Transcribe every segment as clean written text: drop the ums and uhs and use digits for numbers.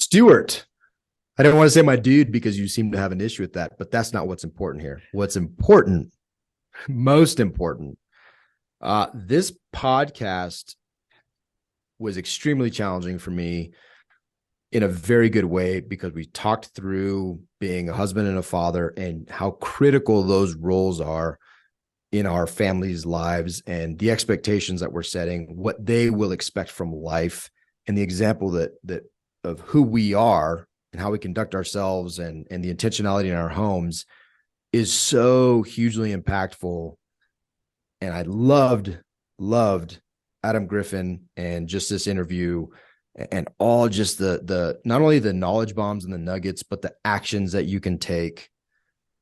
Stuart. I don't want to say my dude because you seem to have an issue with that, but that's not what's important here. What's important, most important, this podcast was extremely challenging for me in a very good way because we talked through being a husband and a father and how critical those roles are in our families' lives and the expectations that we're setting, what they will expect from life, and the example that of who we are and how we conduct ourselves and the intentionality in our homes is so hugely impactful. And I loved Adam Griffin and just this interview and all just the not only the knowledge bombs and the nuggets, but the actions that you can take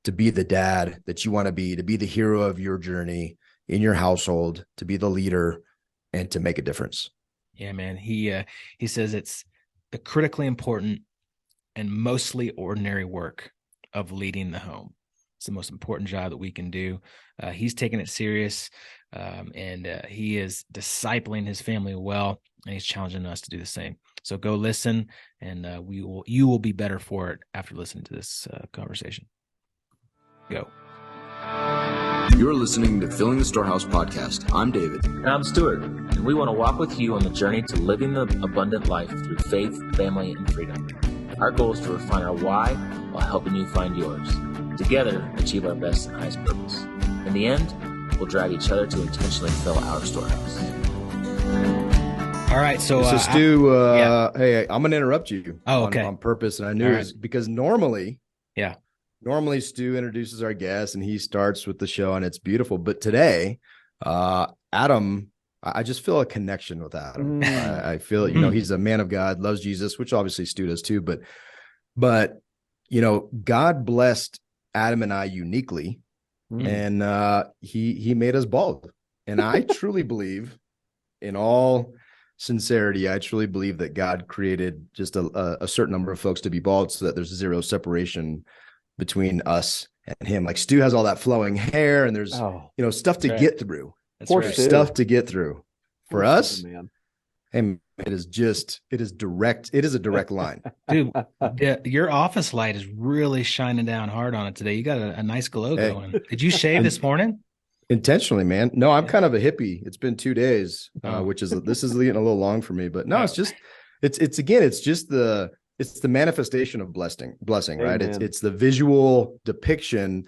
to be the dad that you want to be the hero of your journey in your household, to be the leader and to make a difference. Yeah, man. He says it's a critically important and mostly ordinary work of leading the home. It's the most important job that we can do. He's taking it serious, and he is discipling his family well, and he's challenging us to do the same. So go listen, and you will be better for it after listening to this conversation. Go. You're listening to Filling the Storehouse podcast. I'm David. And I'm Stuart, and we want to walk with you on the journey to living the abundant life through faith, family, and freedom. Our goal is to refine our why while helping you find yours. Together, achieve our best and highest purpose. In the end, we'll drive each other to intentionally fill our storehouse. All right, so Stu, hey, I'm going to interrupt you on purpose, and I knew it was because normally Stu introduces our guest, and he starts with the show, and it's beautiful. But today, Adam, I just feel a connection with Adam. I feel, he's a man of God, loves Jesus, which obviously Stu does too. But God blessed Adam and I uniquely, and he made us bald. And I truly believe, in all sincerity, I truly believe that God created just a certain number of folks to be bald so that there's zero separation between us and him. Like Stu has all that flowing hair, and there's stuff to get through. Stuff to get through. For us, man. And it is direct. It is a direct line. Dude, your office light is really shining down hard on it today. You got a nice glow going. Did you shave this morning? Intentionally, man. No, I'm kind of a hippie. It's been 2 days, this is getting a little long for me, but no, it's the manifestation of blessing, right? It's the visual depiction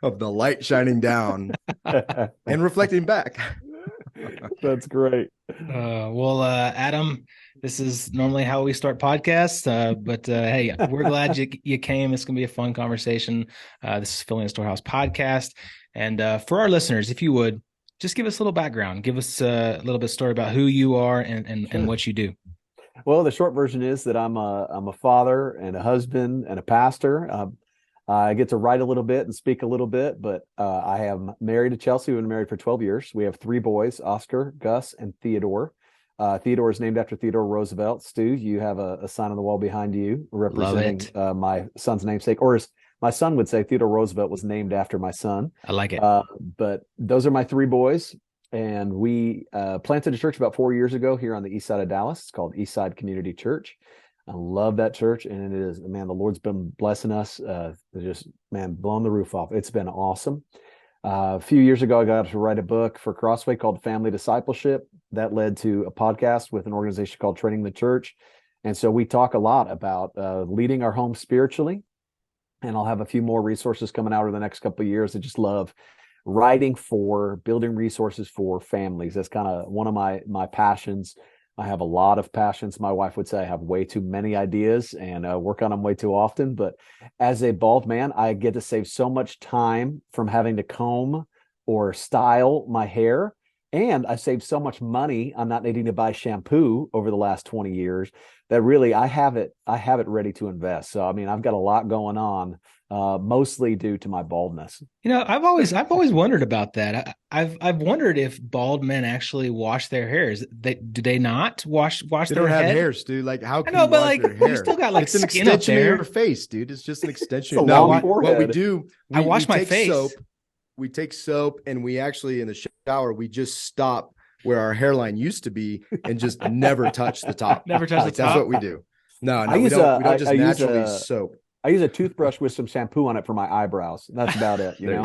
of the light shining down and reflecting back. That's great. Adam, this is normally how we start podcasts, but hey, we're glad you came. It's going to be a fun conversation. This is Filling the Storehouse podcast. And for our listeners, if you would, just give us a little background. Give us a little bit of story about who you are and what you do. Well, the short version is that I'm a father and a husband and a pastor. I get to write a little bit and speak a little bit, but I am married to Chelsea. We've been married for 12 years. We have 3 boys, Oscar, Gus, and Theodore. Theodore is named after Theodore Roosevelt. Stu, you have a sign on the wall behind you representing my son's namesake, or as my son would say, Theodore Roosevelt was named after my son. I like it. But those are my 3 boys. And we planted a church about 4 years ago here on the east side of Dallas. It's called Eastside Community Church. I love that church, and it is, man, the Lord's been blessing us, just, man, blowing the roof off. It's been awesome. A few years ago, I got to write a book for Crossway called Family Discipleship. That led to a podcast with an organization called Training the Church. And so we talk a lot about leading our home spiritually, and I'll have a few more resources coming out over the next couple of years. I just love writing for, building resources for families. That's kind of one of my passions. I have a lot of passions. My wife would say I have way too many ideas and work on them way too often. But as a bald man, I get to save so much time from having to comb or style my hair. And I saved so much money on not needing to buy shampoo over the last 20 years that really I have it ready to invest. So, I mean, I've got a lot going on, mostly due to my baldness. I've always wondered about that. I've wondered if bald men actually wash their hair. Do they not wash their head? They don't have hair, dude. Like, how can I know, you but wash like, your hair? you still got like it's an skin up extension there. of your face, dude. It's just an extension. It's a No, long what we do, I wash my face. We take soap, and we actually, in the shower, we just stop where our hairline used to be and just never touch the top. Never touch the top. That's what we do. No, I we use don't just naturally soap. I use a toothbrush with some shampoo on it for my eyebrows. That's about it. You know.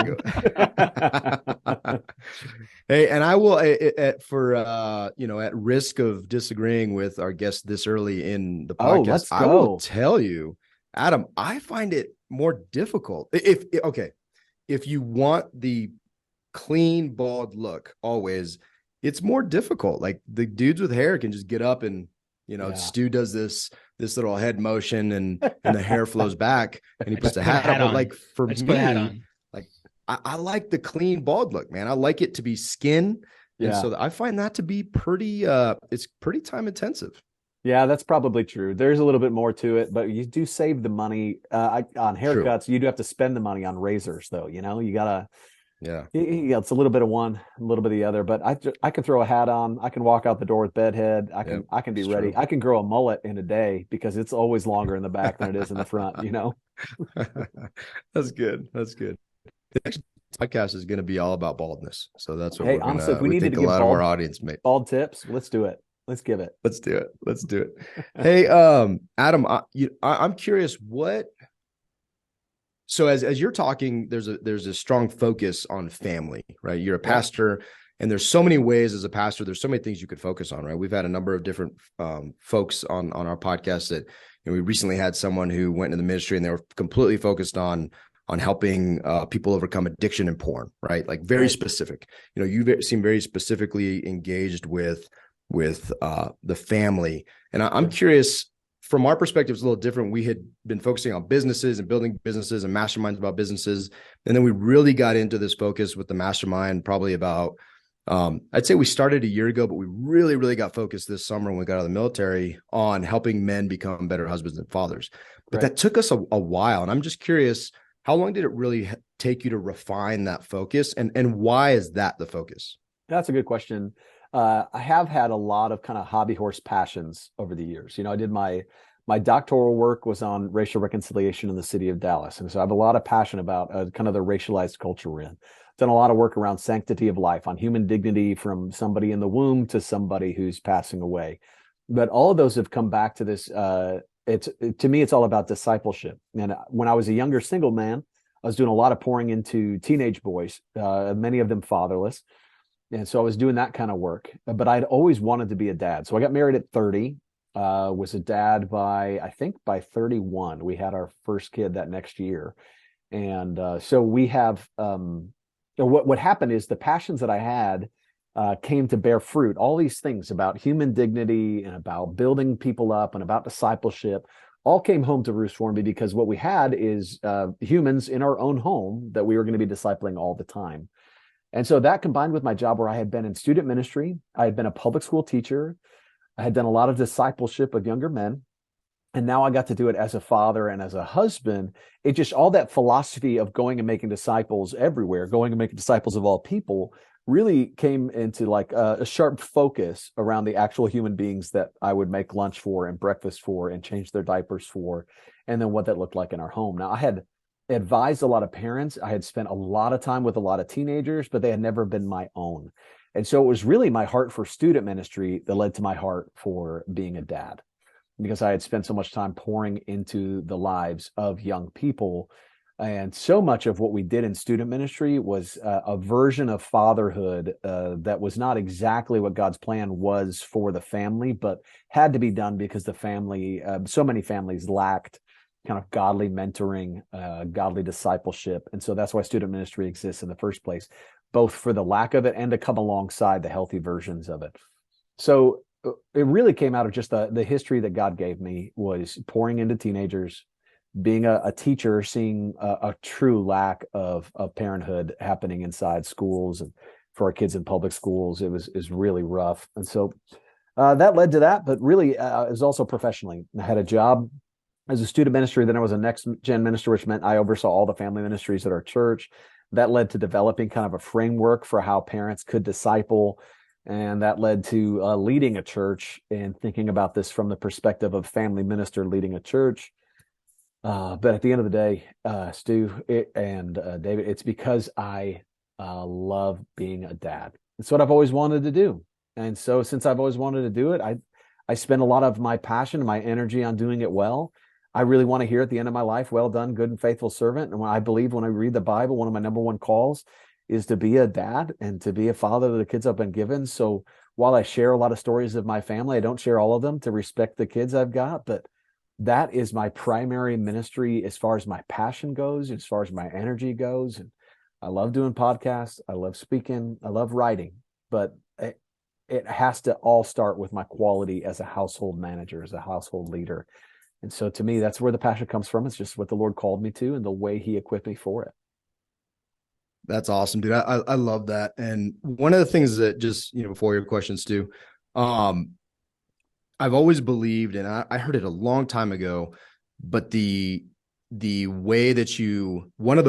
Hey, and I will at risk of disagreeing with our guest this early in the podcast, let's go. I will tell you, Adam, I find it more difficult. If you want the clean, bald look, always, it's more difficult. Like the dudes with hair can just get up and, Stu does this little head motion and the hair flows back and he puts a hat on. But like for me, like I like the clean, bald look, man. I like it to be skin. And so I find that to be pretty, it's pretty time intensive. Yeah, that's probably true. There's a little bit more to it, but you do save the money on haircuts. True. You do have to spend the money on razors, though. You gotta, it's a little bit of one, a little bit of the other. But I can throw a hat on. I can walk out the door with bedhead. I can be ready. True. I can grow a mullet in a day because it's always longer in the back than it is in the front. That's good. That's good. The next podcast is going to be all about baldness, so that's what. Hey, honestly, if we needed to give a lot of our audience bald tips, let's do it. Let's give it. Let's do it. Hey, Adam, I'm curious what. So as you're talking, there's a strong focus on family, right? You're a pastor, and there's so many ways as a pastor. There's so many things you could focus on, right? We've had a number of different folks on our podcast that we recently had someone who went into the ministry and they were completely focused on helping people overcome addiction and porn, right? Like very specific. You seem very specifically engaged with the family. And I'm curious, from our perspective, it's a little different. We had been focusing on businesses and building businesses and masterminds about businesses. And then we really got into this focus with the mastermind probably about, I'd say we started a year ago, but we really, really got focused this summer when we got out of the military on helping men become better husbands and fathers. But that took us a while. And I'm just curious, how long did it really take you to refine that focus? And why is that the focus? That's a good question. I have had a lot of kind of hobby horse passions over the years. I did my doctoral work was on racial reconciliation in the city of Dallas. And so I have a lot of passion about kind of the racialized culture we're in. Done a lot of work around sanctity of life, on human dignity from somebody in the womb to somebody who's passing away. But all of those have come back to this. To me, it's all about discipleship. And when I was a younger single man, I was doing a lot of pouring into teenage boys, many of them fatherless. And so I was doing that kind of work, but I'd always wanted to be a dad. So I got married at 30, was a dad by 31. We had our first kid that next year. And so we have, what happened is the passions that I had came to bear fruit. All these things about human dignity and about building people up and about discipleship all came home to roost for me, because what we had is humans in our own home that we were going to be discipling all the time. And so that combined with my job where I had been in student ministry, I had been a public school teacher, I had done a lot of discipleship of younger men, and now I got to do it as a father and as a husband. It just, all that philosophy of going and making disciples everywhere, going and making disciples of all people, really came into like a sharp focus around the actual human beings that I would make lunch for and breakfast for and change their diapers for, and then what that looked like in our home. Now, I had advised a lot of parents. I had spent a lot of time with a lot of teenagers, but they had never been my own. And so it was really my heart for student ministry that led to my heart for being a dad, because I had spent so much time pouring into the lives of young people. And so much of what we did in student ministry was a version of fatherhood that was not exactly what God's plan was for the family, but had to be done because the family, so many families lacked kind of godly mentoring, godly discipleship. And so that's why student ministry exists in the first place, both for the lack of it and to come alongside the healthy versions of it. So it really came out of just the history that God gave me, was pouring into teenagers, being a teacher, seeing a true lack of parenthood happening inside schools and for our kids in public schools. It was really rough. And so that led to that, but really it was also professionally. I had a job as a student ministry, then I was a next gen minister, which meant I oversaw all the family ministries at our church. That led to developing kind of a framework for how parents could disciple. And that led to leading a church and thinking about this from the perspective of family minister leading a church. But at the end of the day, Stu and David, it's because I love being a dad. It's what I've always wanted to do. And so since I've always wanted to do it, I spend a lot of my passion, my energy on doing it well. I really want to hear at the end of my life, well done, good and faithful servant. And when I believe when I read the Bible, one of my number one calls is to be a dad and to be a father to the kids I've been given. So while I share a lot of stories of my family, I don't share all of them to respect the kids I've got, but that is my primary ministry as far as my passion goes, as far as my energy goes. And I love doing podcasts. I love speaking. I love writing, but it has to all start with my quality as a household manager, as a household leader. And so to me, that's where the passion comes from. It's just what the Lord called me to and the way he equipped me for it. That's awesome, dude. I love that. And one of the things that just, before your questions too, I've always believed, and I heard it a long time ago, but one of the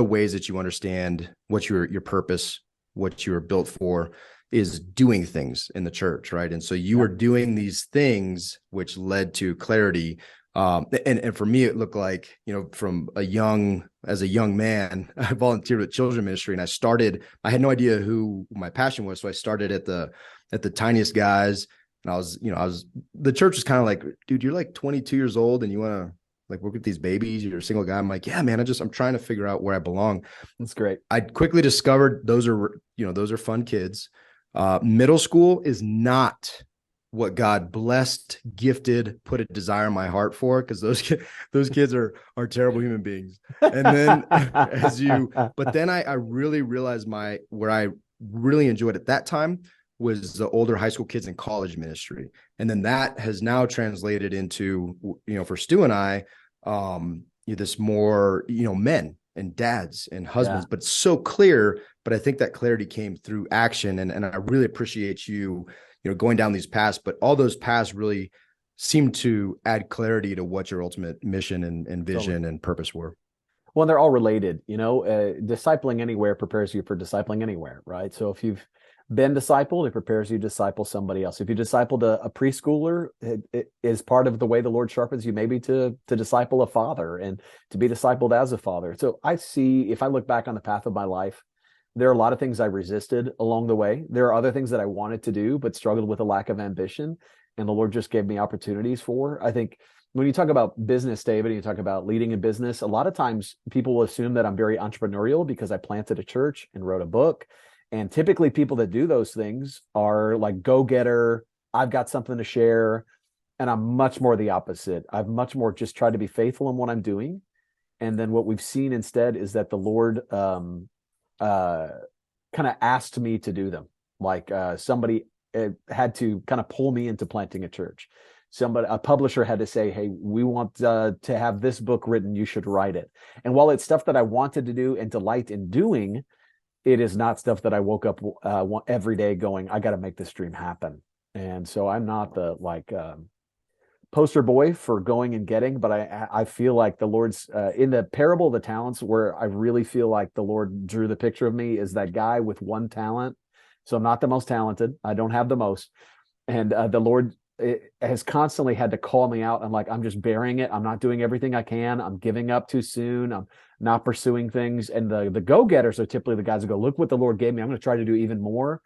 ways that you understand what your purpose, what you were built for, is doing things in the church, right? And so you were doing these things which led to clarity. And for me, it looked like, as a young man, I volunteered with children's ministry, and I had no idea who my passion was. So I started at the tiniest guys, and the church was kind of like, dude, you're like 22 years old and you want to like work with these babies, you're a single guy. I'm like, yeah, man, I'm trying to figure out where I belong. That's great. I quickly discovered those are fun kids. Middle school is not what God blessed, gifted, put a desire in my heart for, because those kids are terrible human beings. And then but then I really realized where I really enjoyed at that time was the older high school kids in college ministry. And then that has now translated into, for Stu and I, this more, men and dads and husbands, but it's so clear. But I think that clarity came through action. And I really appreciate you going down these paths, but all those paths really seem to add clarity to what your ultimate mission and vision and purpose were. Well, they're all related, discipling anywhere prepares you for discipling anywhere, right? So if you've been discipled, it prepares you to disciple somebody else. If you discipled a preschooler, it is part of the way the Lord sharpens you maybe to disciple a father and to be discipled as a father. So I see, if I look back on the path of my life, there are a lot of things I resisted along the way. There are other things that I wanted to do, but struggled with a lack of ambition. And the Lord just gave me opportunities for. I think when you talk about business, David, and you talk about leading in business, a lot of times people will assume that I'm very entrepreneurial because I planted a church and wrote a book. And typically people that do those things are like go-getter, I've got something to share. And I'm much more the opposite. I've much more just tried to be faithful in what I'm doing. And then what we've seen instead is that the Lord kind of asked me to do them. Like somebody had to kind of pull me into planting a church. A publisher had to say, hey, we want to have this book written. You should write it. And while it's stuff that I wanted to do and delight in doing, it is not stuff that I woke up every day going, I got to make this dream happen. And so I'm not the poster boy for going and getting, but I feel like the Lord's in the parable of the talents, where I really feel like the Lord drew the picture of me is that guy with one talent. So I'm not the most talented. I don't have the most. And the Lord has constantly had to call me out. I'm like, I'm just burying it. I'm not doing everything I can. I'm giving up too soon. I'm not pursuing things. And the go-getters are typically the guys who go, look what the Lord gave me. I'm going to try to do even more.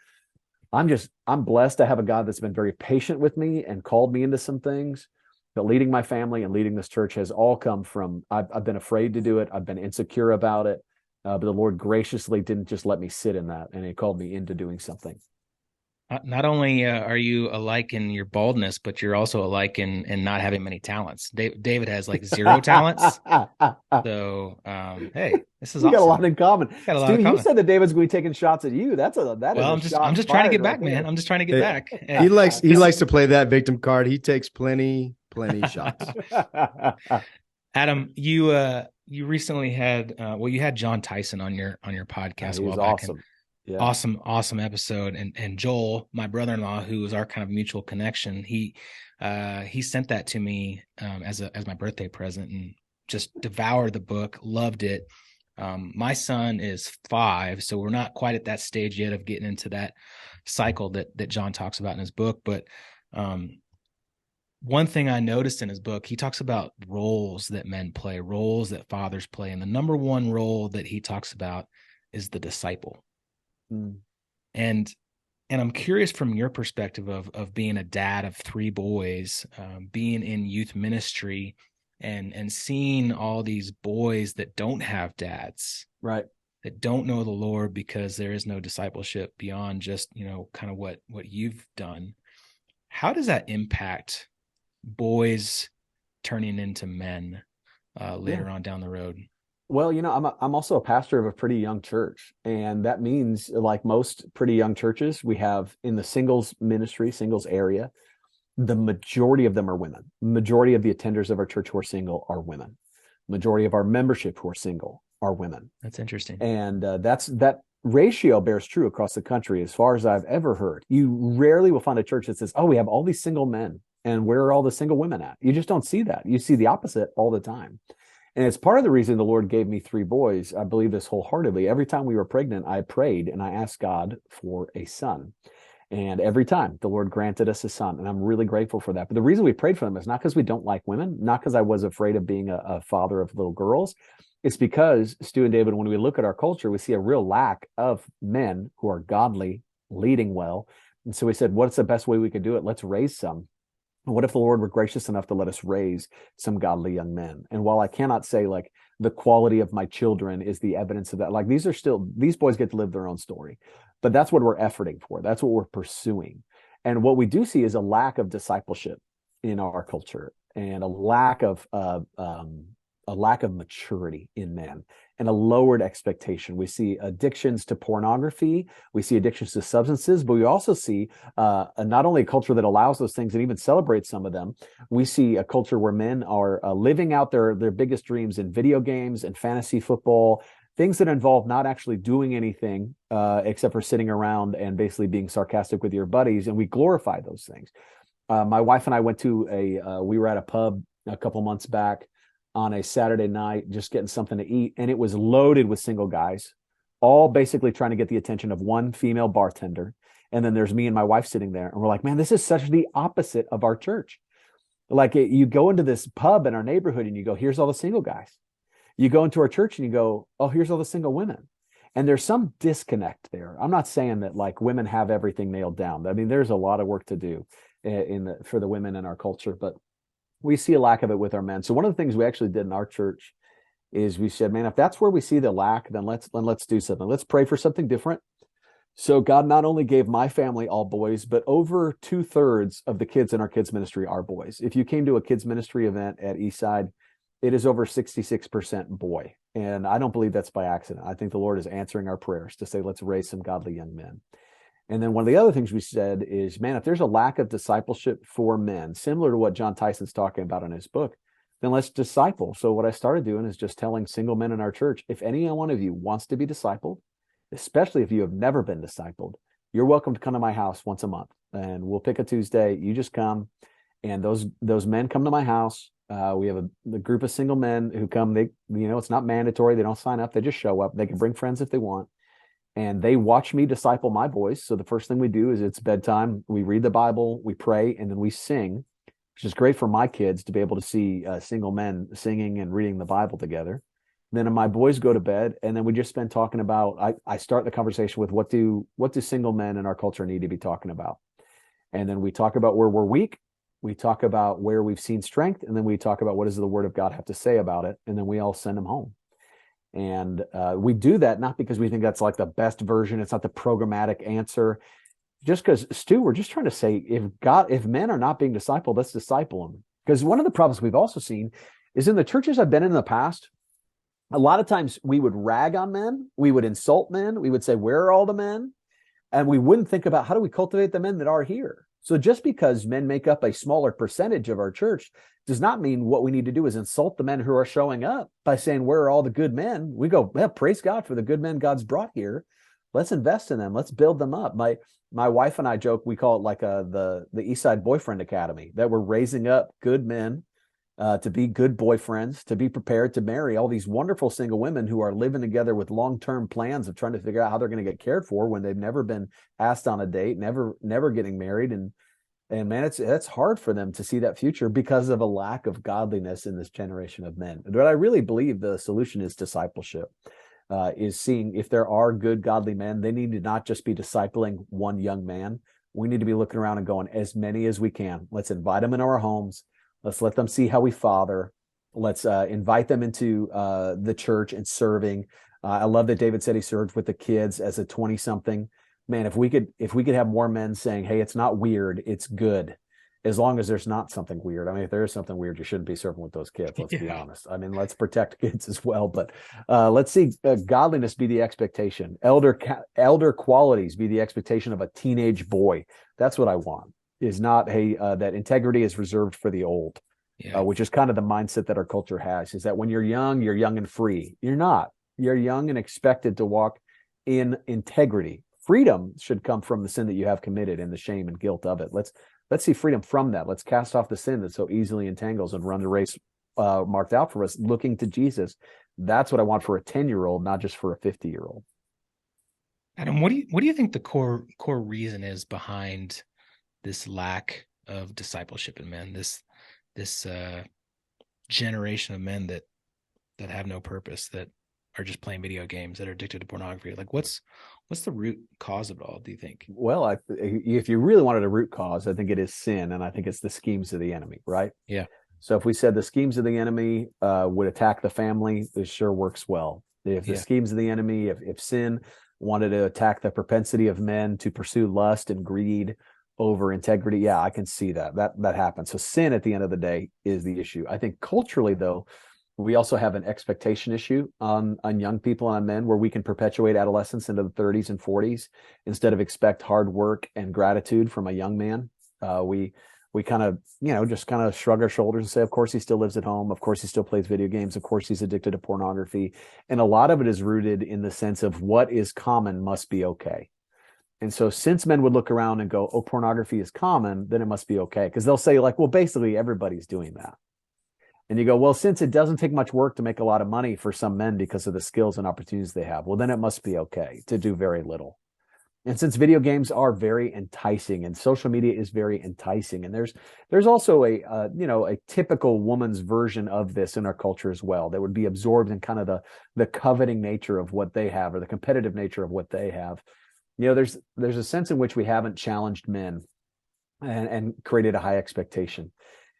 I'm blessed to have a God that's been very patient with me and called me into some things. But leading my family and leading this church has all come from, I've been afraid to do it. I've been insecure about it. But the Lord graciously didn't just let me sit in that, and he called me into doing something. Not only are you alike in your baldness, but you're also alike in not having many talents. David has like 0 talents. So, hey, this is awesome. We got a lot in common. Stu, you said that David's going to be taking shots at you. I'm just trying to get back, man. I'm just trying to get back. He likes to play that victim card. He takes plenty shots. Adam, you recently had you had John Tyson on your podcast. He was awesome. Yeah. Awesome episode. And Joel, my brother-in-law, who was our kind of mutual connection, he sent that to me as my birthday present and just devoured the book, loved it. My son is 5, so we're not quite at that stage yet of getting into that cycle that John talks about in his book. But one thing I noticed in his book, he talks about roles that men play, roles that fathers play. And the number one role that he talks about is the disciple. And And I'm curious from your perspective of being a dad of three boys, being in youth ministry, and seeing all these boys that don't have dads, Right. that don't know the Lord because there is no discipleship beyond just, kind of what you've done. How does that impact boys turning into men later on down the road? Well, I'm also a pastor of a pretty young church, and that means, like most pretty young churches, we have in the singles ministry, singles area, the majority of them are women. Majority of the attenders of our church who are single are women. Majority of our membership who are single are women. That's interesting. And that ratio bears true across the country as far as I've ever heard. You rarely will find a church that says, oh, we have all these single men, and where are all the single women at? You just don't see that. You see the opposite all the time. And it's part of the reason the Lord gave me three boys. I believe this wholeheartedly. Every time we were pregnant, I prayed and I asked God for a son. And every time the Lord granted us a son. And I'm really grateful for that. But the reason we prayed for them is not because we don't like women, not because I was afraid of being a father of little girls. It's because, Stu and David, when we look at our culture, we see a real lack of men who are godly, leading well. And so we said, what's the best way we could do it? Let's raise some. What if the Lord were gracious enough to let us raise some godly young men? And while I cannot say like the quality of my children is the evidence of that, like these boys get to live their own story, but that's what we're efforting for. That's what we're pursuing. And what we do see is a lack of discipleship in our culture, and a lack of maturity in men, and a lowered expectation. We see addictions to pornography, we see addictions to substances, but we also see not only a culture that allows those things and even celebrates some of them. We see a culture where men are living out their biggest dreams in video games and fantasy football, things that involve not actually doing anything except for sitting around and basically being sarcastic with your buddies, and we glorify those things. My wife and I went to we were at a pub a couple months back on a Saturday night, just getting something to eat. And it was loaded with single guys, all basically trying to get the attention of one female bartender. And then there's me and my wife sitting there. And we're like, man, this is such the opposite of our church. Like you go into this pub in our neighborhood and you go, here's all the single guys. You go into our church and you go, oh, here's all the single women. And there's some disconnect there. I'm not saying that like women have everything nailed down. I mean, there's a lot of work to do for the women in our culture, but we see a lack of it with our men. So one of the things we actually did in our church is we said, man, if that's where we see the lack, then let's do something. Let's pray for something different. So God not only gave my family all boys, but over 2/3 of the kids in our kids ministry are boys. If you came to a kids ministry event at Eastside, it is over 66% boy. And I don't believe that's by accident. I think the Lord is answering our prayers to say, let's raise some godly young men. And then one of the other things we said is, man, if there's a lack of discipleship for men, similar to what John Tyson's talking about in his book, then let's disciple. So what I started doing is just telling single men in our church, if any one of you wants to be discipled, especially if you have never been discipled, you're welcome to come to my house once a month. And we'll pick a Tuesday. You just come, and those men come to my house. We have a group of single men who come. They, it's not mandatory. They don't sign up. They just show up. They can bring friends if they want. And they watch me disciple my boys. So the first thing we do is it's bedtime. We read the Bible, we pray, and then we sing, which is great for my kids to be able to see single men singing and reading the Bible together. Then my boys go to bed, and then we just spend talking about, I start the conversation with what do single men in our culture need to be talking about? And then we talk about where we're weak. We talk about where we've seen strength. And then we talk about what does the Word of God have to say about it? And then we all send them home. And we do that not because we think that's like the best version. It's not the programmatic answer. Just because, Stu, we're just trying to say, if men are not being discipled, let's disciple them. Because one of the problems we've also seen is in the churches I've been in the past, a lot of times we would rag on men, we would insult men, we would say, where are all the men? And we wouldn't think about how do we cultivate the men that are here. So just because men make up a smaller percentage of our church does not mean what we need to do is insult the men who are showing up by saying, where are all the good men? We go, well, praise God for the good men God's brought here. Let's invest in them. Let's build them up. My wife and I joke, we call it like the Eastside Boyfriend Academy, that we're raising up good men to be good boyfriends, to be prepared to marry all these wonderful single women who are living together with long-term plans of trying to figure out how they're going to get cared for when they've never been asked on a date, never getting married. And man, it's hard for them to see that future because of a lack of godliness in this generation of men. But I really believe the solution is discipleship. is seeing if there are good, godly men. They need to not just be discipling one young man. We need to be looking around and going, as many as we can. Let's invite them into our homes. Let's let them see how we father. Let's invite them into the church and serving. I love that David said he served with the kids as a 20-something. Man, if we could have more men saying, hey, it's not weird, it's good. As long as there's not something weird. I mean, if there is something weird, you shouldn't be serving with those kids. Let's be honest. I mean, let's protect kids as well. But let's see godliness be the expectation. Elder qualities be the expectation of a teenage boy. That's what I want. Is not, hey, that integrity is reserved for the old, which is kind of the mindset that our culture has. Is that when you're young and free. You're not. You're young and expected to walk in integrity. Freedom should come from the sin that you have committed and the shame and guilt of it. Let's see freedom from that. Let's cast off the sin that so easily entangles and run the race marked out for us, looking to Jesus. That's what I want for a 10-year-old, not just for a 50-year-old. Adam, what do you think the core reason is behind this lack of discipleship in men? This generation of men that have no purpose, that are just playing video games, that are addicted to pornography. Like, what's the root cause of it all, do you think? Well, if you really wanted a root cause, I think it is sin, and I think it's the schemes of the enemy, right? Yeah. So if we said the schemes of the enemy would attack the family, this sure works well. If the schemes of the enemy, if sin wanted to attack the propensity of men to pursue lust and greed over integrity, I can see that happens. So sin at the end of the day is the issue. I think culturally, though, we also have an expectation issue on young people, on men, where we can perpetuate adolescence into the 30s and 40s instead of expect hard work and gratitude from a young man. We kind of, just kind of shrug our shoulders and say, of course he still lives at home. Of course he still plays video games. Of course he's addicted to pornography. And a lot of it is rooted in the sense of what is common must be okay. And so since men would look around and go, oh, pornography is common, then it must be okay. Because they'll say, like, well, basically everybody's doing that. And you go, well, since it doesn't take much work to make a lot of money for some men because of the skills and opportunities they have, well, then it must be okay to do very little. And since video games are very enticing and social media is very enticing, and there's also a typical woman's version of this in our culture as well, that would be absorbed in kind of the coveting nature of what they have, or the competitive nature of what they have. There's a sense in which we haven't challenged men and created a high expectation.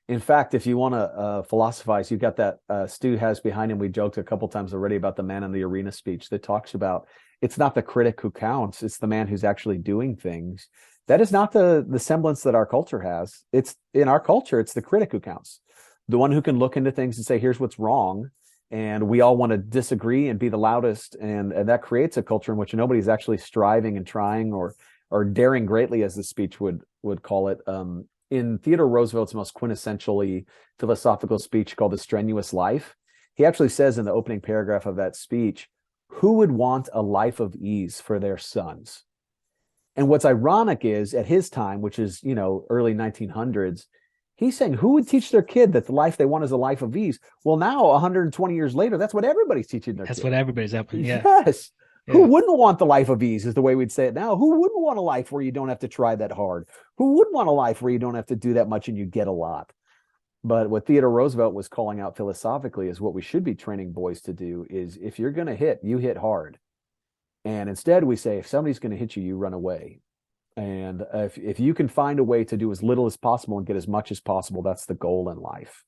In fact, if you want to philosophize, you've got that Stu has behind him. We joked a couple times already about the man in the arena speech that talks about it's not the critic who counts, it's the man who's actually doing things. That is not the semblance that our culture has. It's in our culture, it's the critic who counts, the one who can look into things and say, here's what's wrong. And we all want to disagree and be the loudest. And that creates a culture in which nobody's actually striving and trying or daring greatly, as the speech would call it. In Theodore Roosevelt's most quintessentially philosophical speech called The Strenuous Life, he actually says in the opening paragraph of that speech, who would want a life of ease for their sons? And what's ironic is, at his time, which is, early 1900s, he's saying, who would teach their kid that the life they want is a life of ease? Well, now 120 years later, that's what everybody's teaching their kids. That's what everybody's happening. Yeah. Yes. Yeah. Who wouldn't want the life of ease is the way we'd say it now. Who wouldn't want a life where you don't have to try that hard? Who wouldn't want a life where you don't have to do that much and you get a lot? But what Theodore Roosevelt was calling out philosophically is what we should be training boys to do is, if you're going to hit, you hit hard. And instead we say, if somebody's going to hit you, you run away. And if you can find a way to do as little as possible and get as much as possible, that's the goal in life.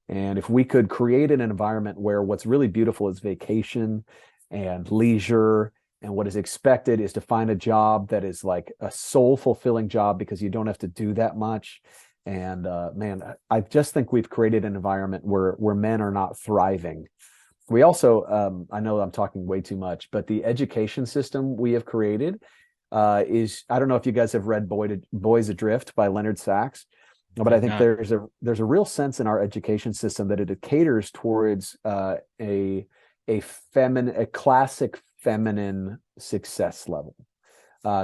And if we could create an environment where what's really beautiful is vacation and leisure, and what is expected is to find a job that is like a soul fulfilling job because you don't have to do that much. And man, I just think we've created an environment where men are not thriving. We also, I know I'm talking way too much, but the education system we have created is, I don't know if you guys have read Boys Adrift by Leonard Sachs, but I think there's a real sense in our education system that it caters towards a classic feminine success level.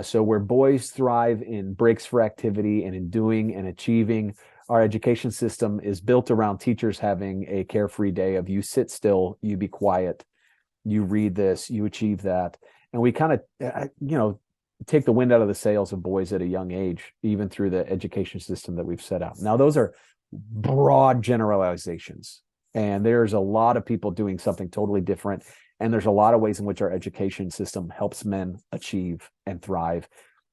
So where boys thrive in breaks for activity and in doing and achieving, our education system is built around teachers having a carefree day of you sit still, you be quiet, you read this, you achieve that. And we kind of, take the wind out of the sails of boys at a young age, even through the education system that we've set out. Now, those are broad generalizations. And there's a lot of people doing something totally different. And there's a lot of ways in which our education system helps men achieve and thrive.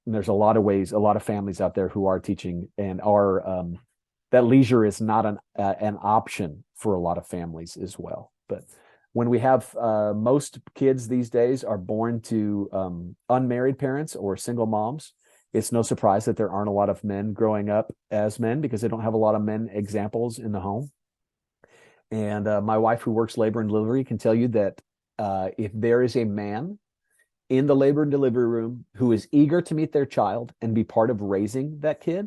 And there's a lot of ways, a lot of families out there who are teaching and are, that leisure is not an option for a lot of families as well. But when we have, most kids these days are born to unmarried parents or single moms, it's no surprise that there aren't a lot of men growing up as men because they don't have a lot of men examples in the home. And my wife, who works labor and delivery, can tell you that if there is a man in the labor and delivery room who is eager to meet their child and be part of raising that kid,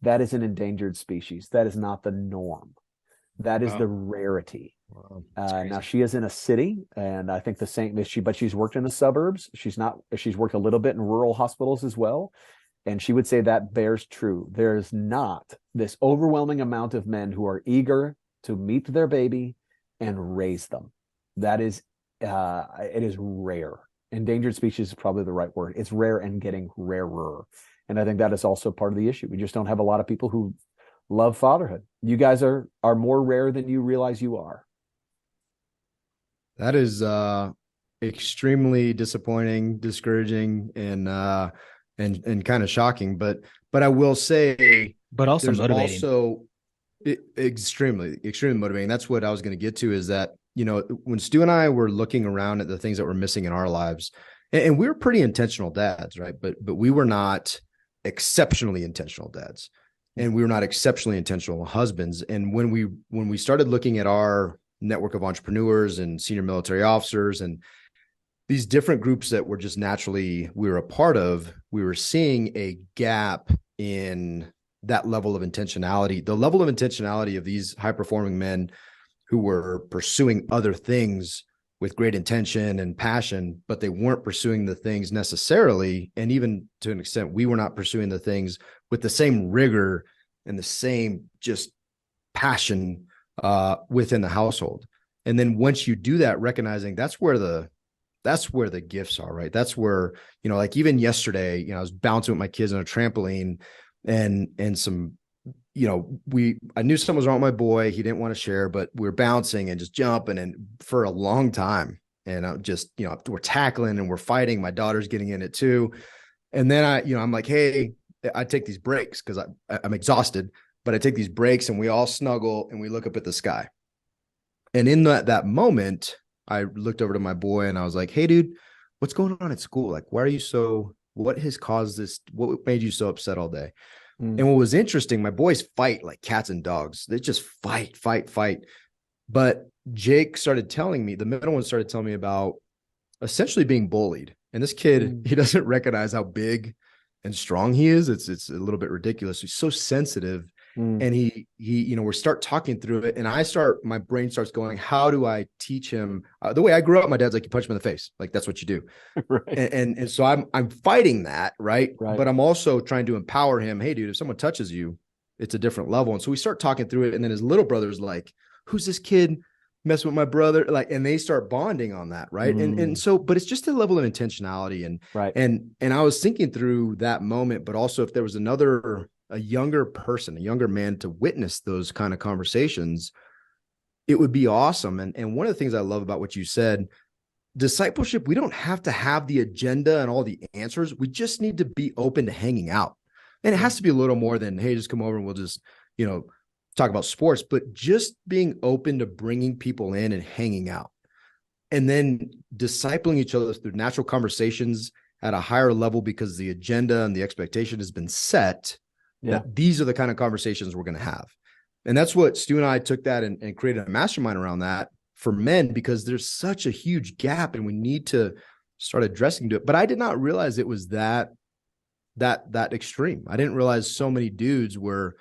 that is an endangered species. That is not the norm. That is the rarity. Wow. Now she is in a city, and I think the same. But she's worked in the suburbs. She's worked a little bit in rural hospitals as well, and she would say that bears true. There's not this overwhelming amount of men who are eager to meet their baby and raise them. That is, it is rare. Endangered species is probably the right word. It's rare and getting rarer. And I think that is also part of the issue. We just don't have a lot of people who love fatherhood. You guys are more rare than you realize you are. That is extremely disappointing, discouraging, and kind of shocking. But I will say, but also motivating. Also extremely motivating. That's what I was going to get to, is that, when Stu and I were looking around at the things that were missing in our lives, and we were pretty intentional dads, right? But we were not exceptionally intentional dads, and we were not exceptionally intentional husbands. And when we started looking at our network of entrepreneurs and senior military officers and these different groups that were just naturally we were a part of, we were seeing a gap in that level of intentionality, the level of intentionality of these high-performing men who were pursuing other things with great intention and passion, but they weren't pursuing the things necessarily. And even to an extent, we were not pursuing the things with the same rigor and the same just passion within the household. And then once you do that, recognizing that's where the gifts are, right? That's where, like even yesterday, I was bouncing with my kids on a trampoline and some, I knew something was wrong with my boy. He didn't want to share, but we were bouncing and just jumping and for a long time. And I'm just, we're tackling and we're fighting. My daughter's getting in it too. And then I'm like, hey, I take these breaks because I'm exhausted, but I take these breaks and we all snuggle and we look up at the sky. And in that moment, I looked over to my boy and I was like, hey, dude, what's going on at school? Like, what has caused this? What made you so upset all day? And what was interesting, my boys fight like cats and dogs. They just fight. But Jake started telling me, the middle one started telling me about essentially being bullied. And this kid, he doesn't recognize how big and strong he is. It's a little bit ridiculous. He's so sensitive. And he, we start talking through it. And my brain starts going, how do I teach him? The way I grew up, my dad's like, you punch him in the face. Like, that's what you do. Right. And so I'm fighting that. Right. But I'm also trying to empower him. Hey, dude, if someone touches you, it's a different level. And so we start talking through it. And then his little brother's like, who's this kid messing with my brother? Like, and they start bonding on that. Right. And so, but it's just a level of intentionality. And I was thinking through that moment, but also if there was a younger person, a younger man to witness those kind of conversations, it would be awesome. And one of the things I love about what you said, discipleship, we don't have to have the agenda and all the answers. We just need to be open to hanging out. And it has to be a little more than, hey, just come over and we'll just, talk about sports, but just being open to bringing people in and hanging out. And then discipling each other through natural conversations at a higher level because the agenda and the expectation has been set. That these are the kind of conversations we're going to have. And that's what Stu and I took that and created a mastermind around that for men, because there's such a huge gap and we need to start addressing it. But I did not realize it was that extreme. I didn't realize so many dudes were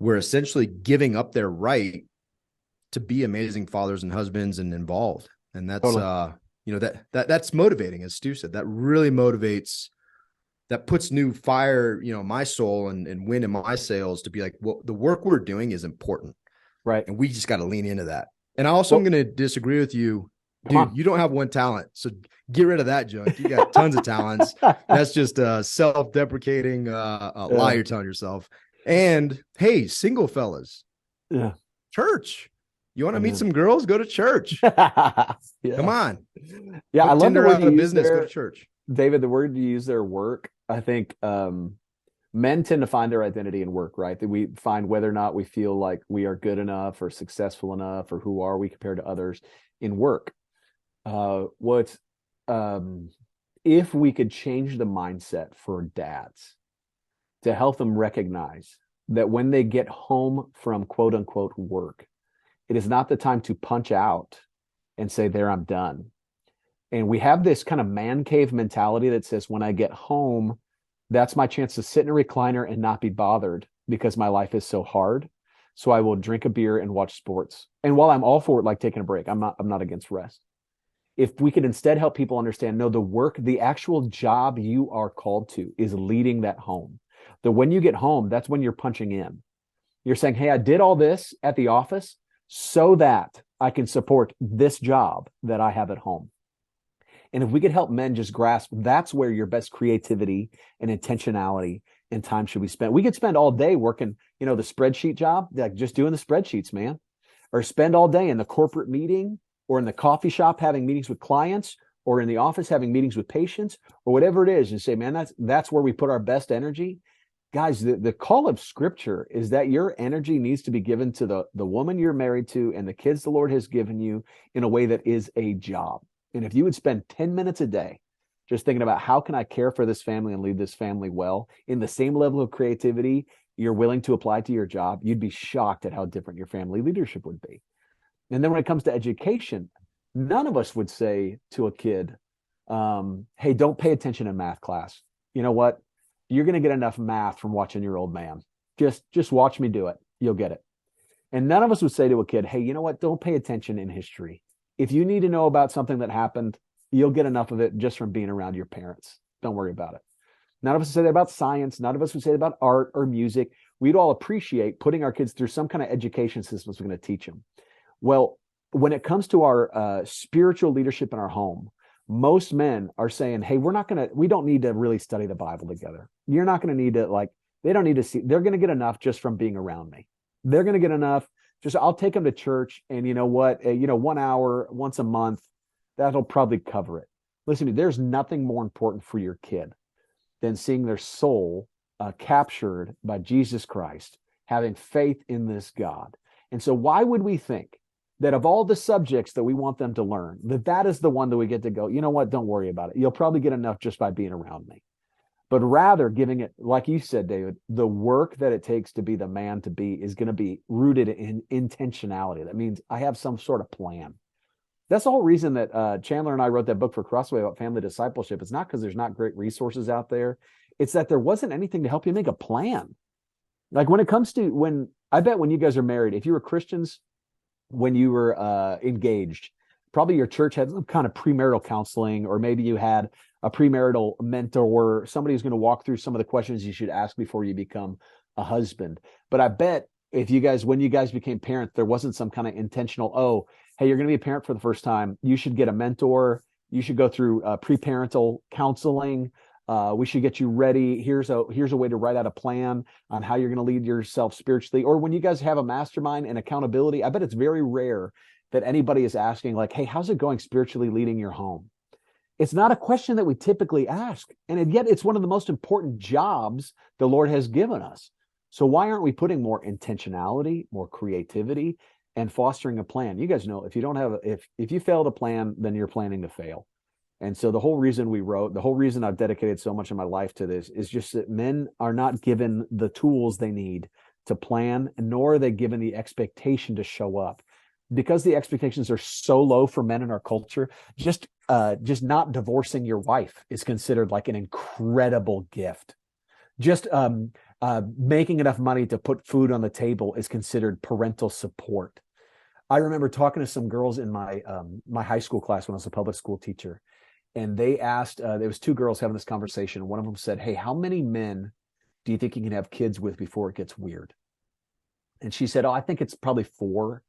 essentially giving up their right to be amazing fathers and husbands and involved. And that's, totally. That's motivating, as Stu said. That really motivates. That puts new fire, my soul and wind in my sails to be like, well, the work we're doing is important. Right. And we just got to lean into that. And I also am going to disagree with you. Dude, you don't have one talent. So get rid of that junk. You got tons of talents. That's just a self-deprecating lie you're telling yourself. And hey, single fellas. Yeah. Church. You want to meet some girls? Go to church. Yeah. Come on. Yeah, Put I love Tinder the word out you of use business. Go there, to church. David. The word you use there, work. I think men tend to find their identity in work, right? That we find whether or not we feel like we are good enough or successful enough, or who are we compared to others in work. If we could change the mindset for dads to help them recognize that when they get home from quote unquote work, it is not the time to punch out and say, there, I'm done. And we have this kind of man cave mentality that says, when I get home, that's my chance to sit in a recliner and not be bothered because my life is so hard. So I will drink a beer and watch sports. And while I'm all for it, like taking a break, I'm not against rest. If we could instead help people understand, no, the actual job you are called to is leading that home. That when you get home, that's when you're punching in. You're saying, hey, I did all this at the office so that I can support this job that I have at home. And if we could help men just grasp, that's where your best creativity and intentionality and time should be spent. We could spend all day working, the spreadsheet job, like just doing the spreadsheets, man, or spend all day in the corporate meeting or in the coffee shop having meetings with clients, or in the office having meetings with patients, or whatever it is, and say, man, that's where we put our best energy. Guys, the call of Scripture is that your energy needs to be given to the woman you're married to and the kids the Lord has given you in a way that is a job. And if you would spend 10 minutes a day just thinking about how can I care for this family and lead this family well, in the same level of creativity you're willing to apply to your job, you'd be shocked at how different your family leadership would be. And then when it comes to education, none of us would say to a kid, hey, don't pay attention in math class. You know what? You're going to get enough math from watching your old man. Just watch me do it. You'll get it. And none of us would say to a kid, hey, you know what? Don't pay attention in history. If you need to know about something that happened, you'll get enough of it just from being around your parents. Don't worry about it. None of us would say that about science. None of us would say that about art or music. We'd all appreciate putting our kids through some kind of education system that's going to teach them. Well, when it comes to our spiritual leadership in our home, most men are saying, hey, we don't need to really study the Bible together. You're not going to need to, they don't need to see, they're going to get enough just from being around me. They're going to get enough. I'll take them to church, and you know what, 1 hour once a month, that'll probably cover it. Listen to me, there's nothing more important for your kid than seeing their soul captured by Jesus Christ, having faith in this God. And so why would we think that of all the subjects that we want them to learn, that is the one that we get to go, you know what, don't worry about it. You'll probably get enough just by being around me. But rather giving it, like you said, David, the work that it takes to be the man to be is going to be rooted in intentionality. That means I have some sort of plan. That's the whole reason that Chandler and I wrote that book for Crossway about family discipleship. It's not because there's not great resources out there. It's that there wasn't anything to help you make a plan. Like when it comes to I bet when you guys are married, if you were Christians, when you were engaged, probably your church had some kind of premarital counseling, or maybe you had a premarital mentor, somebody who's going to walk through some of the questions you should ask before you become a husband. But I bet when you guys became parents, there wasn't some kind of intentional, oh, hey, you're going to be a parent for the first time. You should get a mentor. You should go through preparental counseling. We should get you ready. Here's a way to write out a plan on how you're going to lead yourself spiritually. Or when you guys have a mastermind and accountability, I bet it's very rare that anybody is asking like, hey, how's it going spiritually leading your home? It's not a question that we typically ask. And yet it's one of the most important jobs the Lord has given us. So why aren't we putting more intentionality, more creativity, and fostering a plan? You guys know, if you fail to plan, then you're planning to fail. And so the whole reason I've dedicated so much of my life to this is just that men are not given the tools they need to plan, nor are they given the expectation to show up. Because the expectations are so low for men in our culture, just not divorcing your wife is considered like an incredible gift. Just making enough money to put food on the table is considered parental support. I remember talking to some girls in my high school class when I was a public school teacher, and they asked, there was two girls having this conversation, and one of them said, hey, how many men do you think you can have kids with before it gets weird? And she said, oh, I think it's probably 4.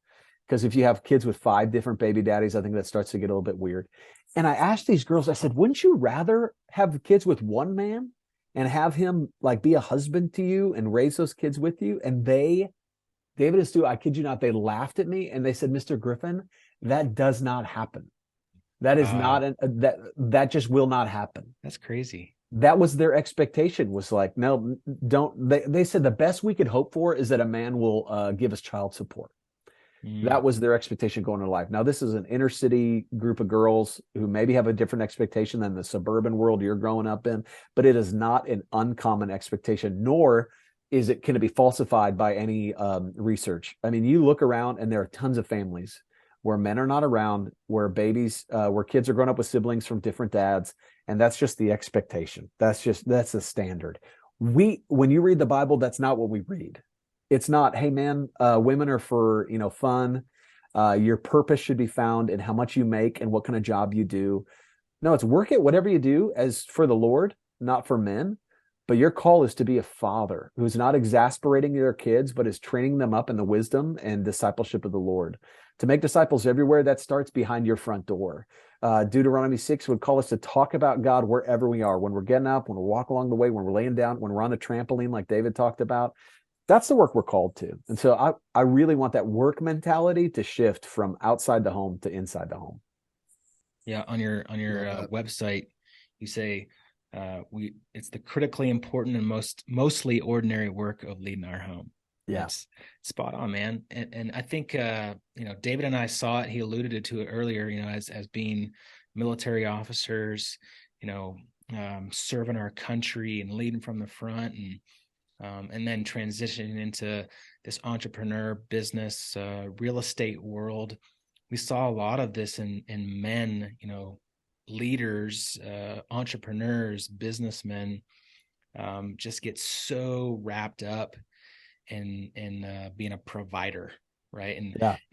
Because if you have kids with 5 different baby daddies, I think that starts to get a little bit weird. And I asked these girls, I said, wouldn't you rather have kids with one man and have him like be a husband to you and raise those kids with you? And they David and Stu, I kid you not, they laughed at me and they said, Mr. Griffin, that does not happen. That is not that just will not happen. That's crazy. That was their expectation, was like, no, don't. They said the best we could hope for is that a man will give us child support. That was their expectation going into life. Now, this is an inner city group of girls who maybe have a different expectation than the suburban world you're growing up in, but it is not an uncommon expectation, nor can it be falsified by any research. I mean, you look around and there are tons of families where men are not around, where where kids are growing up with siblings from different dads. And that's just the expectation. That's the standard. When you read the Bible, that's not what we read. It's not, hey man, women are for, fun. Your purpose should be found in how much you make and what kind of job you do. No, it's work at whatever you do as for the Lord, not for men. But your call is to be a father who's not exasperating their kids, but is training them up in the wisdom and discipleship of the Lord. To make disciples everywhere, that starts behind your front door. Deuteronomy 6 would call us to talk about God wherever we are, when we're getting up, when we're walking along the way, when we're laying down, when we're on the trampoline like David talked about. That's the work we're called to. And so I really want that work mentality to shift from outside the home to inside the home. Yeah, on your website, you say it's the critically important and mostly ordinary work of leading our home. Yeah, that's spot on, man. And I think David and I saw it. He alluded to it earlier. As being military officers, serving our country and leading from the front, and then transitioning into this entrepreneur business, real estate world. We saw a lot of this in men, leaders, entrepreneurs, businessmen, just get so wrapped up in being a provider, right?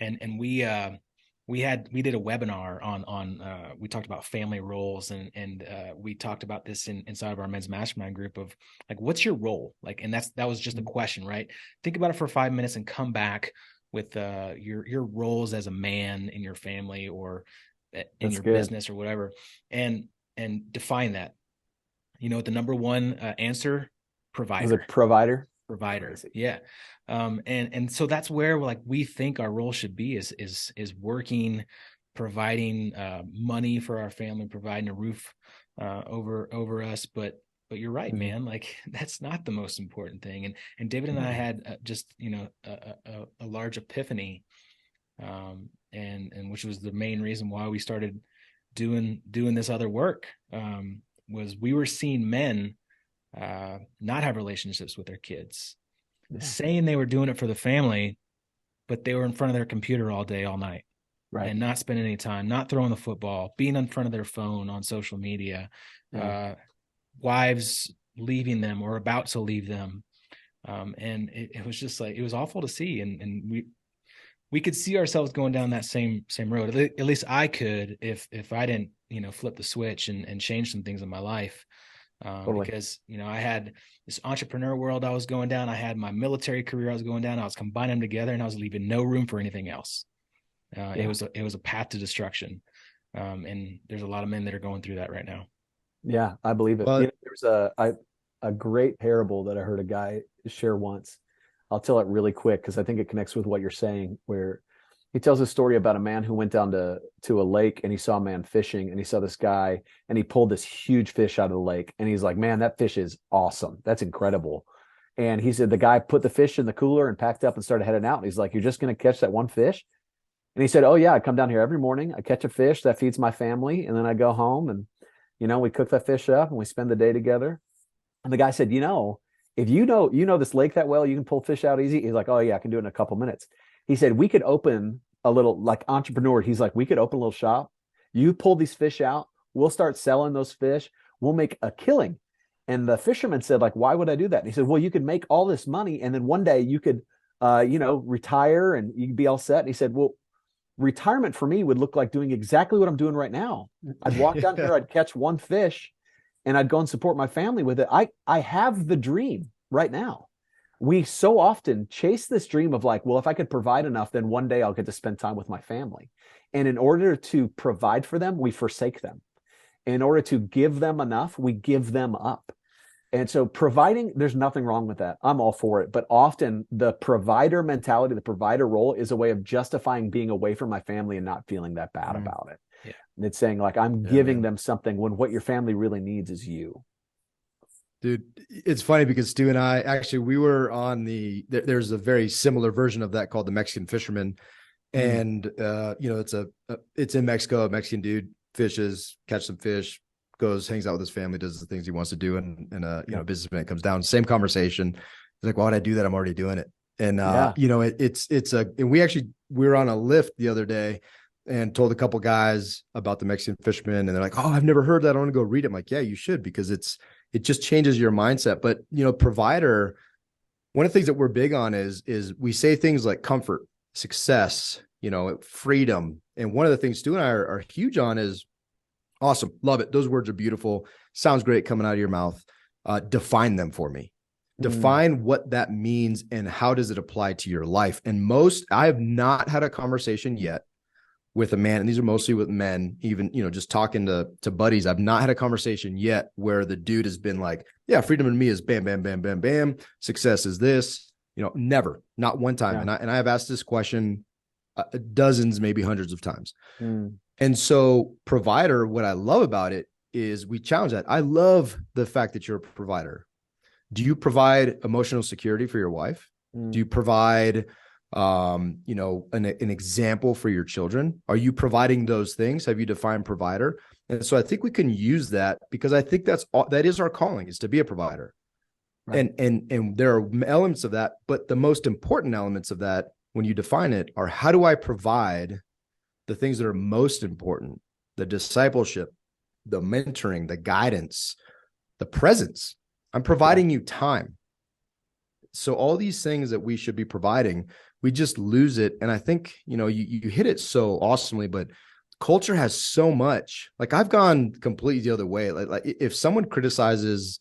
And we did a webinar on we talked about family roles, and we talked about this inside of our men's mastermind group of like, what's your role? Like, and that was just a question, right? Think about it for 5 minutes and come back with your roles as a man in your family or in your business or whatever, and define that. The number one answer, provider. Was it provider? Provider. Yeah. And so that's where we think our role should be is working, providing money for our family, providing a roof over us. But you're right, man. Like, that's not the most important thing. And David and I had just a large epiphany, and which was the main reason why we started doing this other work, was we were seeing men not have relationships with their kids, saying they were doing it for the family, but they were in front of their computer all day, all night, right? And not spending any time, not throwing the football, being in front of their phone on social media, wives leaving them or about to leave them. And it was just like, it was awful to see. And we could see ourselves going down that same road. At least I could, if I didn't, flip the switch and change some things in my life. Totally. Because, I had this entrepreneur world I was going down. I had my military career I was going down. I was combining them together, and I was leaving no room for anything else. It was a path to destruction. And there's a lot of men that are going through that right now. Yeah, I believe it. Well, there's a great parable that I heard a guy share once. I'll tell it really quick because I think it connects with what you're saying, where he tells a story about a man who went down to a lake, and he saw a man fishing, and he saw this guy, and he pulled this huge fish out of the lake, and he's like, man, that fish is awesome. That's incredible. And he said the guy put the fish in the cooler and packed up and started heading out. And he's like, you're just going to catch that one fish? And he said, oh yeah, I come down here every morning. I catch a fish that feeds my family. And then I go home and, we cook that fish up and we spend the day together. And the guy said, if you know this lake that well, you can pull fish out easy. He's like, oh yeah, I can do it in a couple minutes. He said, we could open a little, like entrepreneur. He's like, we could open a little shop. You pull these fish out. We'll start selling those fish. We'll make a killing. And the fisherman said, like, why would I do that? And he said, well, you could make all this money. And then one day you could, retire and you could be all set. And he said, well, retirement for me would look like doing exactly what I'm doing right now. I'd walk down here, I'd catch one fish, and I'd go and support my family with it. I have the dream right now. We so often chase this dream of like, well, if I could provide enough, then one day I'll get to spend time with my family. And in order to provide for them, we forsake them. In order to give them enough, we give them up. And so providing, there's nothing wrong with that. I'm all for it. But often the provider mentality, the provider role is a way of justifying being away from my family and not feeling that bad about it. Yeah. And it's saying like, I'm giving them something when what your family really needs is you. Dude, it's funny because Stu and I, actually, we were on there's a very similar version of that called the Mexican Fisherman. And, it's in Mexico, a Mexican dude fishes, catch some fish, goes, hangs out with his family, does the things he wants to do. And a businessman comes down, same conversation. He's like, why would I do that? I'm already doing it. And, and we were on a lift the other day and told a couple guys about the Mexican Fisherman. And they're like, oh, I've never heard that. I want to go read it. I'm like, yeah, you should, because it just changes your mindset. But, provider, one of the things that we're big on is we say things like comfort, success, freedom. And one of the things Stu and I are huge on is awesome. Love it. Those words are beautiful. Sounds great coming out of your mouth. Define them for me. Define what that means and how does it apply to your life. And I have not had a conversation yet with a man, and these are mostly with men, even, just talking to buddies. I've not had a conversation yet where the dude has been like, yeah, freedom in me is bam, bam, bam, bam, bam. Success is this, never, not one time. Yeah. And I have asked this question dozens, maybe hundreds of times. And so provider, what I love about it is we challenge that. I love the fact that you're a provider. Do you provide emotional security for your wife? Do you provide an example for your children? Are you providing those things? Have you defined provider? And so I think we can use that, because I think that is our calling, is to be a provider. Right. And there are elements of that, but the most important elements of that, when you define it, are how do I provide the things that are most important? The discipleship, the mentoring, the guidance, the presence. I'm providing you time. So all these things that we should be providing, we just lose it. And I think, you hit it so awesomely, but culture has so much. Like, I've gone completely the other way. Like if someone criticizes,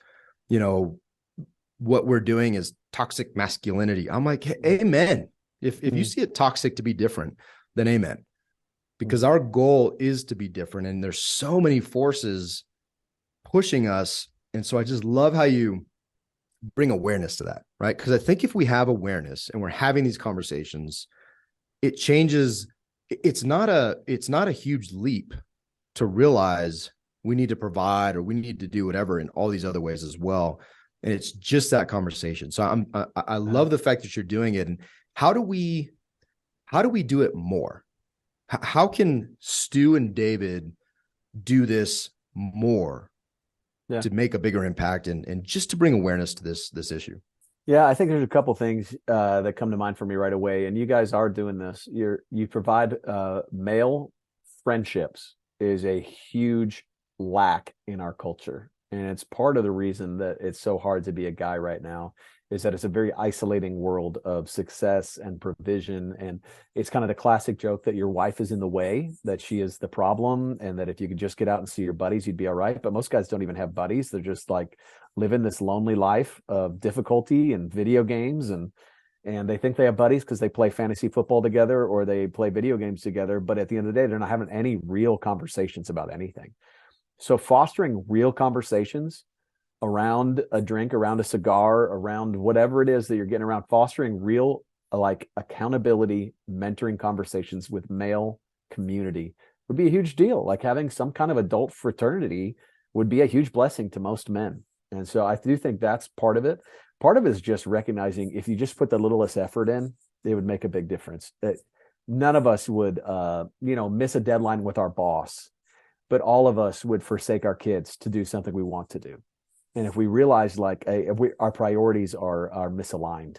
what we're doing is toxic masculinity, I'm like, hey, amen. If you see it toxic to be different, then amen. Because our goal is to be different. And there's so many forces pushing us. And so I just love how you bring awareness to that, right? Because I think if we have awareness and we're having these conversations, it changes. It's not a huge leap to realize we need to provide or we need to do whatever in all these other ways as well. And it's just that conversation. So I love the fact that you're doing it. And how do we do it more? How can Stu and David do this more to make a bigger impact and just to bring awareness to this issue? Yeah, I think there's a couple things that come to mind for me right away. And you guys are doing this. You provide male friendships is a huge lack in our culture. And it's part of the reason that it's so hard to be a guy right now, is that it's a very isolating world of success and provision. And it's kind of the classic joke that your wife is in the way, that she is the problem, and that if you could just get out and see your buddies, you'd be all right. But most guys don't even have buddies. They're just like living this lonely life of difficulty and video games. And they think they have buddies because they play fantasy football together or they play video games together. But at the end of the day, they're not having any real conversations about anything. So fostering real conversations around a drink, around a cigar, around whatever it is that you're getting around, fostering real like accountability, mentoring conversations with male community would be a huge deal. Like having some kind of adult fraternity would be a huge blessing to most men. And so I do think that's part of it. Part of it is just recognizing if you just put the littlest effort in, it would make a big difference. None of us would, miss a deadline with our boss, but all of us would forsake our kids to do something we want to do. And if we realize our priorities are misaligned,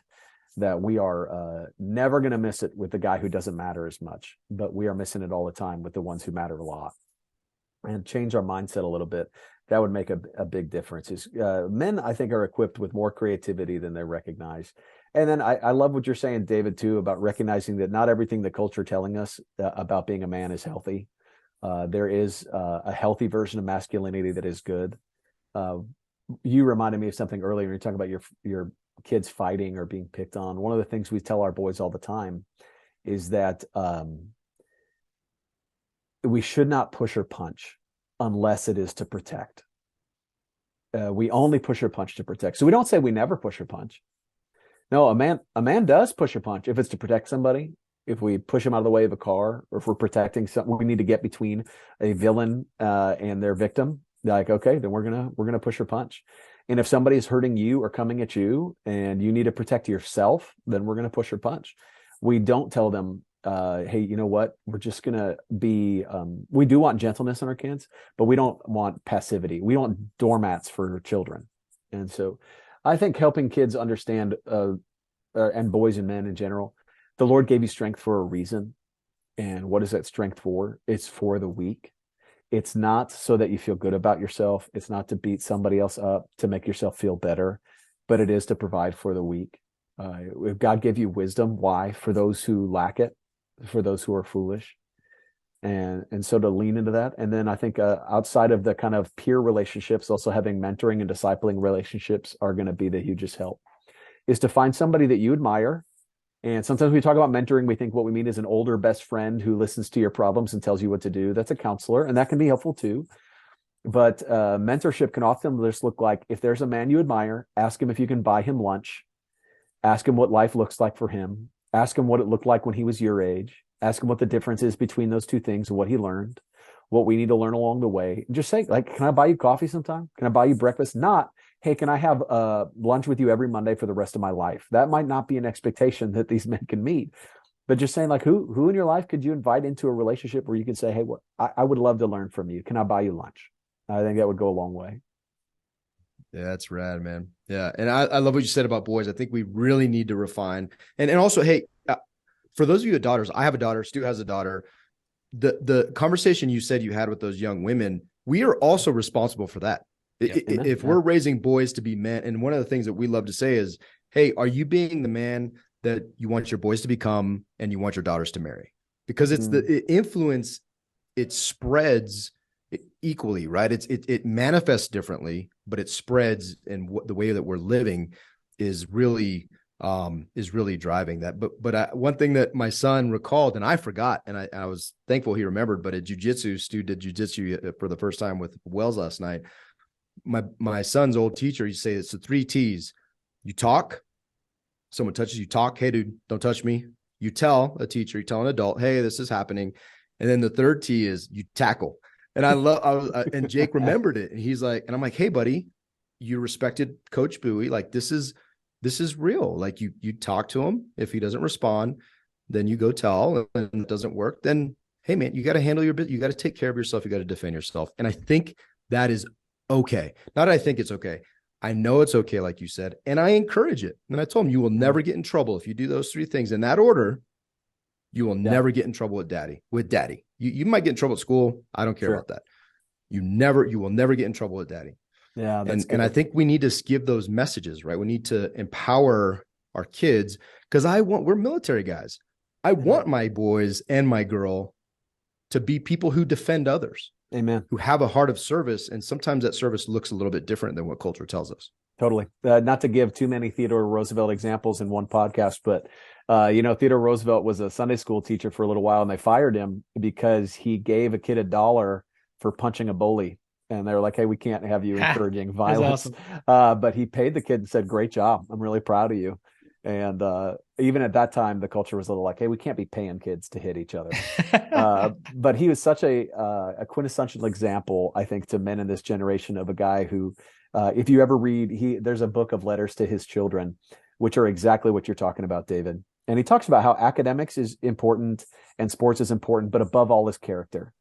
that we are never going to miss it with the guy who doesn't matter as much, but we are missing it all the time with the ones who matter a lot, and change our mindset a little bit, that would make a big difference. Men, I think, are equipped with more creativity than they recognize. And then I love what you're saying, David, too, about recognizing that not everything the culture telling us about being a man is healthy. There is a healthy version of masculinity that is good. You reminded me of something earlier. You're talking about your kids fighting or being picked on. One of the things we tell our boys all the time is that we should not push or punch unless it is to protect. we only push or punch to protect. So we don't say we never push or punch. No, a man does push or punch if it's to protect somebody. If we push him out of the way of a car, or if we're protecting something, we need to get between a villain and their victim. Like, okay, then we're gonna push or punch. And if somebody is hurting you or coming at you and you need to protect yourself, then we're gonna push or punch. We don't tell them, hey, you know what? We're just gonna be. We do want gentleness in our kids, but we don't want passivity. We don't want doormats for children. And so, I think helping kids understand, and boys and men in general, the Lord gave you strength for a reason. And what is that strength for? It's for the weak. It's not so that you feel good about yourself. It's not to beat somebody else up, to make yourself feel better, but it is to provide for the weak. If God gave you wisdom, why? For those who lack it, for those who are foolish. And so to lean into that. And then I think outside of the kind of peer relationships, also having mentoring and discipling relationships are going to be the hugest help, is to find somebody that you admire. And sometimes we talk about mentoring, we think what we mean is an older best friend who listens to your problems and tells you what to do. That's a counselor, and that can be helpful too. But mentorship can often just look like, if there's a man you admire, ask him if you can buy him lunch. Ask him what life looks like for him. Ask him what it looked like when he was your age. Ask him what the difference is between those two things and what he learned, what we need to learn along the way. And just say, like, can I buy you coffee sometime? Can I buy you breakfast? Not, hey, can I have lunch with you every Monday for the rest of my life? That might not be an expectation that these men can meet. But just saying, like, who in your life could you invite into a relationship where you can say, hey, I would love to learn from you. Can I buy you lunch? I think that would go a long way. Yeah, that's rad, man. Yeah. And I love what you said about boys. I think we really need to refine. And also, hey, for those of you with daughters, I have a daughter, Stu has a daughter. The conversation you said you had with those young women, we are also responsible for that. Yeah, if we're raising boys to be men, and one of the things that we love to say is, hey, are you being the man that you want your boys to become and you want your daughters to marry? Because it's the influence, it spreads equally, right? It manifests differently, but it spreads, and the way that we're living is really driving that. But one thing that my son recalled, and I forgot, and I was thankful he remembered, but at jiu-jitsu, Stu did jiu-jitsu for the first time with Wells last night. My son's old teacher, you say it's the 3 T's. You talk, someone touches you, talk, hey dude, don't touch me. You tell a teacher, you tell an adult, hey, this is happening. And then the 3rd T is you tackle. And and Jake remembered it. And he's like, and I'm like, hey buddy, you respected Coach Bowie. Like, this is real. Like, you talk to him. If he doesn't respond, then you go tell, and it doesn't work. Then, hey man, you got to handle your bit. You got to take care of yourself. You got to defend yourself. And I think that is okay. Not that I think it's okay. I know it's okay, like you said, and I encourage it. And I told him, you will never get in trouble if you do those 3 things in that order. You will never get in trouble with daddy. You might get in trouble at school. I don't care about that. You will never get in trouble with daddy. Yeah. And I think we need to give those messages, right? We need to empower our kids, because we're military guys. I want my boys and my girl to be people who defend others. Amen. Who have a heart of service. And sometimes that service looks a little bit different than what culture tells us. Totally. Not to give too many Theodore Roosevelt examples in one podcast, but Theodore Roosevelt was a Sunday school teacher for a little while, and they fired him because he gave a kid $1 for punching a bully. And they were like, hey, we can't have you encouraging violence. Awesome. But he paid the kid and said, great job. I'm really proud of you. And even at that time, the culture was a little like, hey, we can't be paying kids to hit each other. But he was such a quintessential example, I think, to men in this generation, of a guy who, if you ever read, there's a book of letters to his children, which are exactly what you're talking about, David. And he talks about how academics is important and sports is important, but above all is character.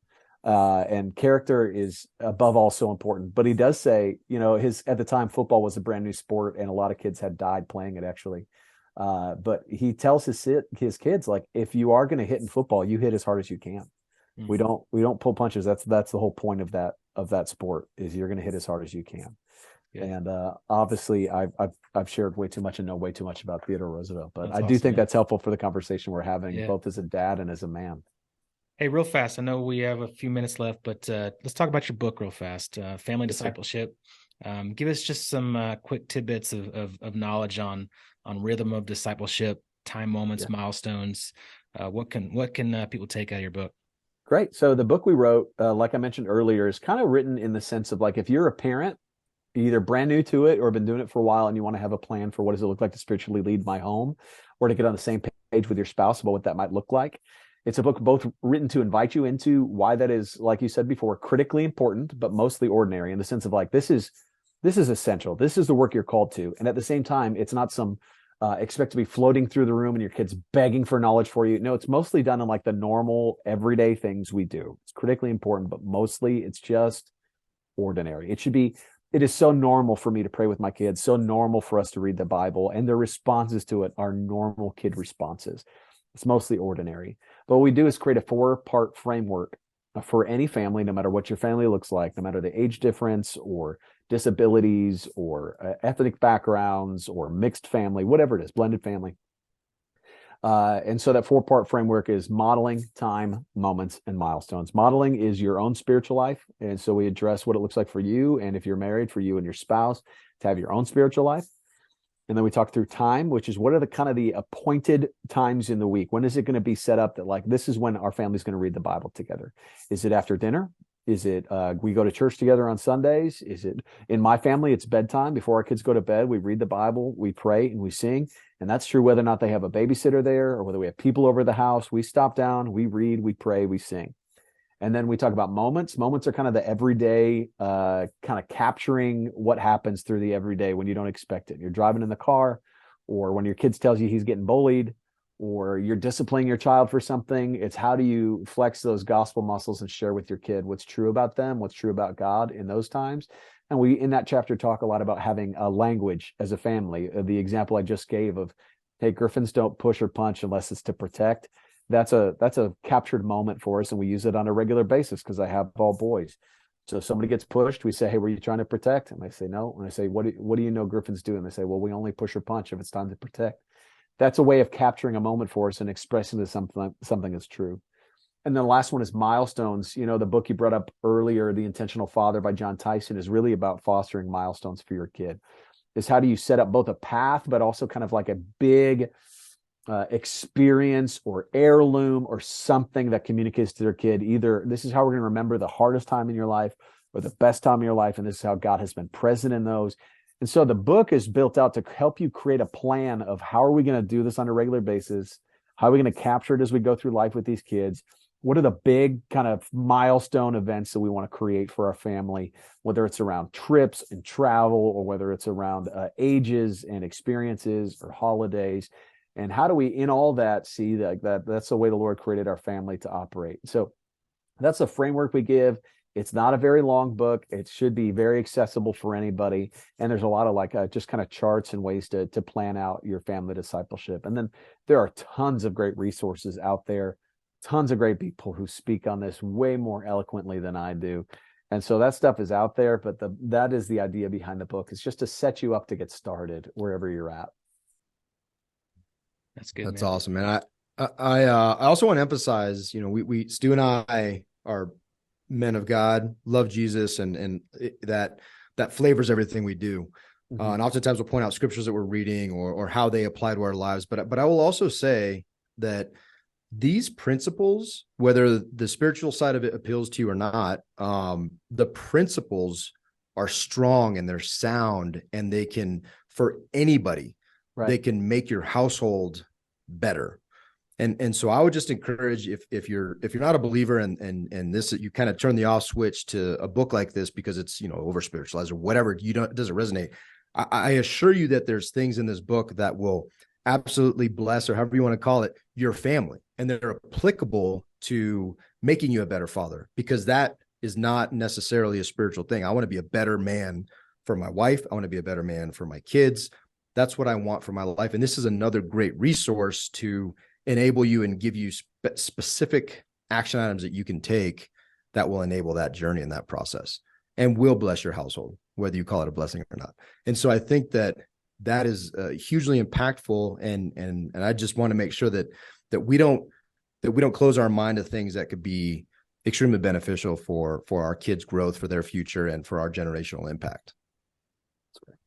And character is above all so important. But he does say, at the time, football was a brand new sport, and a lot of kids had died playing it, actually. But he tells his kids, like, if you are going to hit in football, you hit as hard as you can. Mm-hmm. We don't pull punches. That's the whole point of that sport, is you're going to hit as hard as you can. Yeah. And obviously, I've shared way too much and know way too much about Theodore Roosevelt, but I do think that's helpful for the conversation we're having, both as a dad and as a man. Hey, real fast, I know we have a few minutes left, but let's talk about your book real fast, Family Discipleship. Give us just some quick tidbits of knowledge on rhythm of discipleship, time moments, milestones. What can people take out of your book? Great. So the book we wrote, like I mentioned earlier, is kind of written in the sense of, like, if you're a parent either brand new to it or been doing it for a while and you want to have a plan for what does it look like to spiritually lead my home, or to get on the same page with your spouse about what that might look like. It's a book both written to invite you into why that is, like you said before, critically important, but mostly ordinary, in the sense of like, this is essential. This is the work you're called to. And at the same time, it's not some expect to be floating through the room and your kids begging for knowledge for you. No, it's mostly done in like the normal everyday things we do. It's critically important, but mostly it's just ordinary. It is so normal for me to pray with my kids, so normal for us to read the Bible, and their responses to it are normal kid responses. It's mostly ordinary. But what we do is create a 4-part framework for any family, no matter what your family looks like, no matter the age difference or disabilities or ethnic backgrounds or mixed family, whatever it is, blended family. And so that 4-part framework is modeling, time, moments, and milestones. Modeling is your own spiritual life. And so we address what it looks like for you, and if you're married, for you and your spouse to have your own spiritual life. And then we talk through time, which is what are the appointed times in the week? When is it going to be set up that like, this is when our family's going to read the Bible together? Is it after dinner? Is it we go to church together on Sundays? Is it, in my family, it's bedtime. Before our kids go to bed, we read the Bible, we pray, and we sing. And that's true whether or not they have a babysitter there or whether we have people over the house. We stop down, we read, we pray, we sing. And then we talk about moments. Moments are kind of the everyday, kind of capturing what happens through the everyday when you don't expect it. You're driving in the car, or when your kids tells you he's getting bullied, or you're disciplining your child for something. It's how do you flex those gospel muscles and share with your kid what's true about them, what's true about God in those times. And we, in that chapter, talk a lot about having a language as a family. The example I just gave of, hey, Griffins don't push or punch unless it's to protect. That's a captured moment for us, and we use it on a regular basis because I have all boys. So if somebody gets pushed, we say, hey, were you trying to protect? And they say, no. And I say, what do you know Griffins do? And they say, well, we only push or punch if it's time to protect. That's a way of capturing a moment for us and expressing that something is true. And then the last one is milestones. You know, the book you brought up earlier, The Intentional Father by John Tyson, is really about fostering milestones for your kid. Is how do you set up both a path, but also kind of like a big experience or heirloom or something that communicates to their kid, either this is how we're going to remember the hardest time in your life or the best time in your life, and this is how God has been present in those. And so the book is built out to help you create a plan of how are we going to do this on a regular basis? How are we going to capture it as we go through life with these kids? What are the big kind of milestone events that we want to create for our family, whether it's around trips and travel, or whether it's around ages and experiences or holidays? And how do we, in all that, see that's the way the Lord created our family to operate? So that's the framework we give. It's not a very long book. It should be very accessible for anybody. And there's a lot of just kind of charts and ways to plan out your family discipleship. And then there are tons of great resources out there, tons of great people who speak on this way more eloquently than I do. And so that stuff is out there, but that is the idea behind the book. It's just to set you up to get started wherever you're at. That's good. That's man. awesome. And I also want to emphasize, you know, we Stu and I are men of God, love Jesus, and that flavors everything we do. Mm-hmm. And oftentimes we'll point out scriptures that we're reading or how they apply to our lives. But I will also say that these principles, whether the spiritual side of it appeals to you or not, the principles are strong and they're sound, and they can, for anybody, right, they can make your household better. And so I would just encourage, if you're not a believer and this, you kind of turn the off switch to a book like this because it's, you know, over spiritualized or whatever, it doesn't resonate. I assure you that there's things in this book that will absolutely bless, or however you want to call it, your family, and they're applicable to making you a better father, because that is not necessarily a spiritual thing. I want to be a better man for my wife. I want to be a better man for my kids. That's what I want for my life. And this is another great resource to enable you and give you specific action items that you can take that will enable that journey and that process, and will bless your household, whether you call it a blessing or not. And so I think that is hugely impactful. And I just want to make sure that we don't close our mind to things that could be extremely beneficial for our kids' growth, for their future, and for our generational impact. That's great.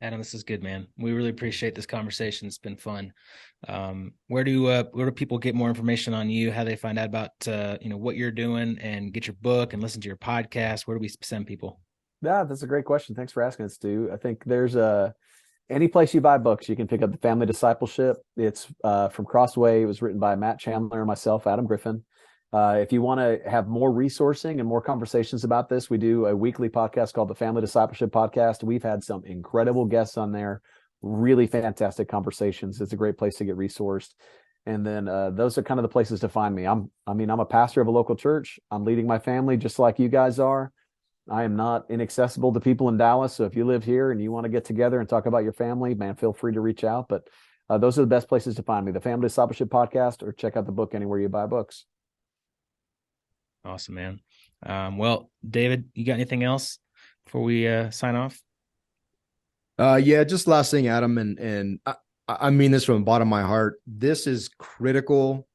Adam, this is good, man. We really appreciate this conversation. It's been fun. Where do people get more information on you? How do they find out about what you're doing and get your book and listen to your podcast? Where do we send people? Yeah, that's a great question. Thanks for asking, Stu. I think there's any place you buy books, you can pick up the Family Discipleship. It's from Crossway. It was written by Matt Chandler and myself, Adam Griffin. If you want to have more resourcing and more conversations about this, we do a weekly podcast called the Family Discipleship Podcast. We've had some incredible guests on there, really fantastic conversations. It's a great place to get resourced. And then those are kind of the places to find me. I'm a pastor of a local church. I'm leading my family just like you guys are. I am not inaccessible to people in Dallas. So if you live here and you want to get together and talk about your family, man, feel free to reach out. But those are the best places to find me, the Family Discipleship Podcast, or check out the book anywhere you buy books. Awesome, man. Well, David, you got anything else before we sign off? Yeah, just last thing, Adam, and I mean this from the bottom of my heart. This is critical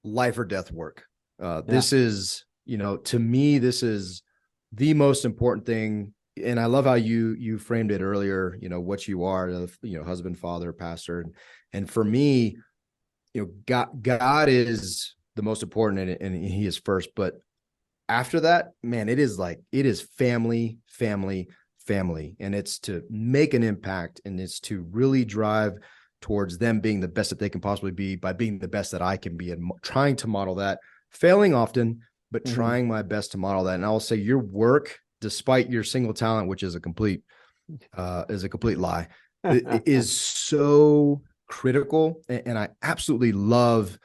life or death work. This is, to me, this is the most important thing. And I love how you framed it earlier, what you are, husband, father, pastor. And for me, God is the most important, and he is first. But after that, man, it is family, family, family. And it's to make an impact, and it's to really drive towards them being the best that they can possibly be by being the best that I can be, and trying to model that, failing often, but trying my best to model that. And I'll say your work, despite your single talent, which is a complete lie, it is so critical. And I absolutely love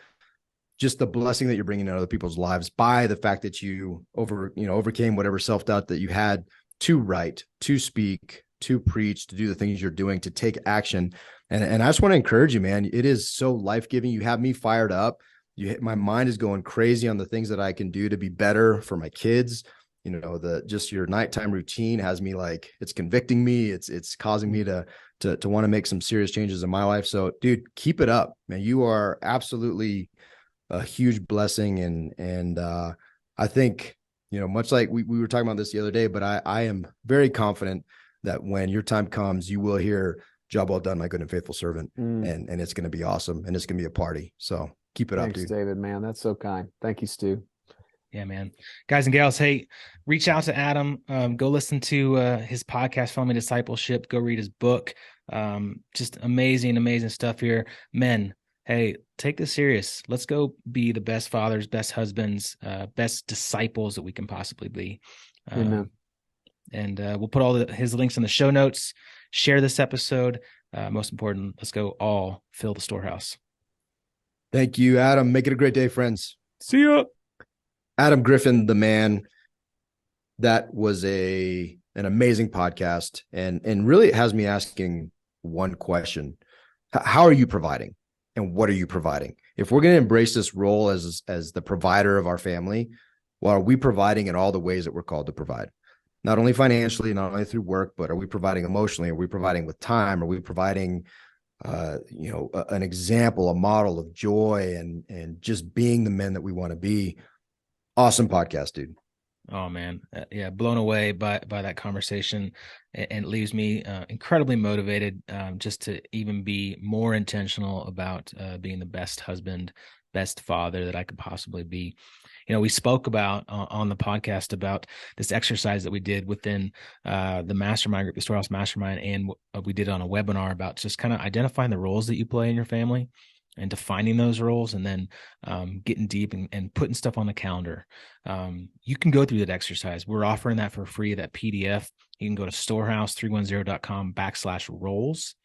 just the blessing that you're bringing in other people's lives by the fact that you overcame whatever self-doubt that you had to write, to speak, to preach, to do the things you're doing, to take action. And I just want to encourage you, man. It is so life-giving. You have me fired up. My mind is going crazy on the things that I can do to be better for my kids. Just your nighttime routine has me it's convicting me. It's causing me to want to make some serious changes in my life. So dude, keep it up, man. You are absolutely a huge blessing. And I think, much like we were talking about this the other day, but I am very confident that when your time comes, you will hear, "Job well done, my good and faithful servant." And it's going to be awesome. And it's going to be a party. So keep it up, dude. Thanks, David, man. That's so kind. Thank you, Stu. Yeah, man. Guys and gals, hey, reach out to Adam. Go listen to his podcast, Family Discipleship. Go read his book. Just amazing, amazing stuff here. Men, hey, take this serious. Let's go be the best fathers, best husbands, best disciples that we can possibly be. Amen. And we'll put all his links in the show notes. Share this episode. Most important, let's go all fill the storehouse. Thank you, Adam. Make it a great day, friends. See ya. Adam Griffin, the man. That was an amazing podcast. And really it has me asking one question. How are you providing? And what are you providing? If we're going to embrace this role as the provider of our family, well, are we providing in all the ways that we're called to provide? Not only financially, not only through work, but are we providing emotionally? Are we providing with time? Are we providing an example, a model of joy and just being the men that we want to be? Awesome podcast, dude. Oh man. Yeah. Blown away by that conversation, and it leaves me incredibly motivated just to even be more intentional about being the best husband, best father that I could possibly be. We spoke about on the podcast about this exercise that we did within the mastermind group, the Storehouse Mastermind, and we did on a webinar about just kind of identifying the roles that you play in your family and defining those roles, and then getting deep and putting stuff on the calendar. You can go through that exercise. We're offering that for free, that PDF. You can go to storehouse310.com/roles.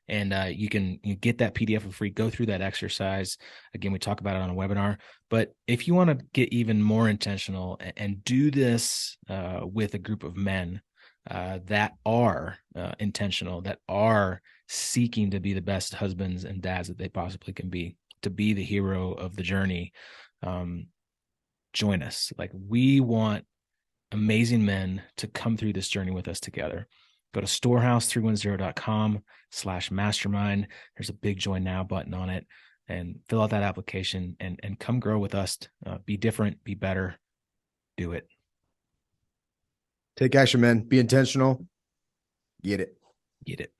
And you get that PDF for free. Go through that exercise. Again, we talk about it on a webinar. But if you want to get even more intentional and do this with a group of men that are intentional, that are seeking to be the best husbands and dads that they possibly can be, to be the hero of the journey, join us. We want amazing men to come through this journey with us together. Go to storehouse310.com/mastermind. There's a big join now button on it, and fill out that application and come grow with us. Be different, be better, do it. Take action, man. Be intentional. Get it. Get it.